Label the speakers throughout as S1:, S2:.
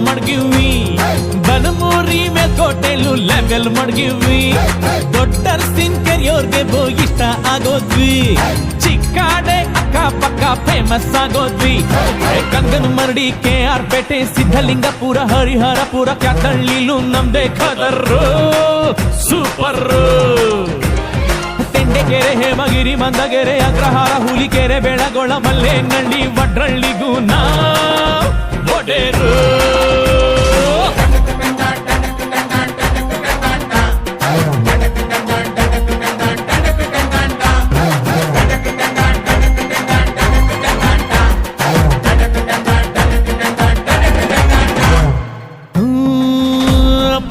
S1: ಮಡಗಿವಿ ಬನಮೂರಿ ಮೇಲ್ಕೋಟೆಲು level ಮಡಗಿವಿ ದೊಡ್ಡರ್ಸಿನ್ ಕೆರಿಯೋರ್ಗೆ ಇಷ್ಟ ಆಗೋದ್ವಿ ಚಿಕ್ಕಾಡೆ ಅಕ್ಕ ಪಕ್ಕ ಫೇಮಸ್ ಆಗೋದ್ವಿ ಕಂಗನ ಮರಡಿ KR ಪೇಟೆ ಸಿದ್ಧಲಿಂಗಪುರ ಹರಿಹರಪುರ ಕ್ಯಾತಳ್ಳಿಲು ನಮ್ದೇ ಖದರ್ರು ಸೂಪರ್ ತೆಂಡೆಕೆರೆ ಹೇಮಗಿರಿ ಮಂದಗೆರೆ ಅಗ್ರಹಾರ ಹುಲಿಕೆರೆ ಬೆಳಗೊಳ ಮಲ್ಲೇನಹಳ್ಳಿ ವಡ್ರಳ್ಳಿಗೂ ನಾ ಒಡೆರು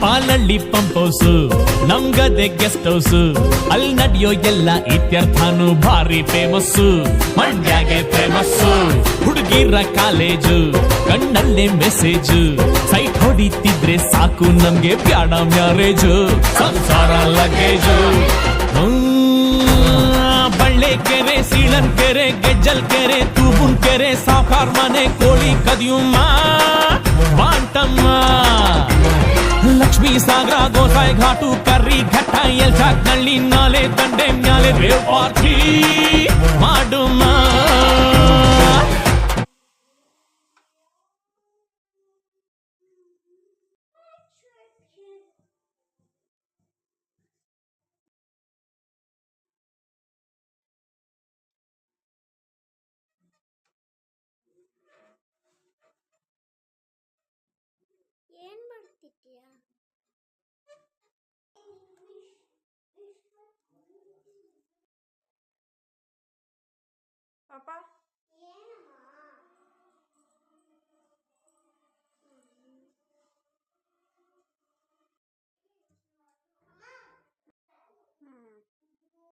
S1: ಪಾಲಳ್ಳಿ ಪಂಪ್ ಹೌಸ್ ನಮ್ಗದೆ ಗೆಸ್ಟ್ ಹೌಸ್ ಅಲ್ಲಿ ನಡೆಯೋ ಎಲ್ಲ ಇತ್ಯರ್ಥನು ಭಾರಿ ಫೇಮಸ್ ಮಂಡ್ಯಾಗೆ ಫೇಮಸ್ ಹುಡುಗಿರ ಕಾಲೇಜು ಕಣ್ಣಲ್ಲೇ ಮೆಸೇಜ್ ಸೈಟ್ ಹೊಡಿತಿದ್ರೆ ಸಾಕು ನಮ್ಗೆ ಬ್ಯಾಡ ಮ್ಯಾರೇಜ್ ಸಂಸಾರ ಲಗೇಜು ಬಳ್ಳೆಕೆರೆ ಸೀಳನ್ಕೆರೆ ಗೆಜ್ಜಲ್ಕೆರೆ ತೂಬುನ್ಕೆರೆ ಸಾವ್ಕಾರ್ ಮನೆ ಕೋಳಿ ಕದಿಯುಮ್ಮ ಬಾಂಟಮ್ಮ ಲಕ್ಷ್ಮೀ ಸಾಗರ ಗೋಸಾಯಿ ಘಾಟು ಕರ್ರಿ ಘಟ್ಟ ಎಲ್ಚಾಕ್ನಳ್ಳಿ ನಾಲೆ ದಂಡೆ ಮ್ಯಾಲೆ ರೇವ್ ಪಾರ್ಟಿ ಮಾಡುಮ್ಮ
S2: ಏನ್ ಮಾಡ್ತಿದ್ಯಾ?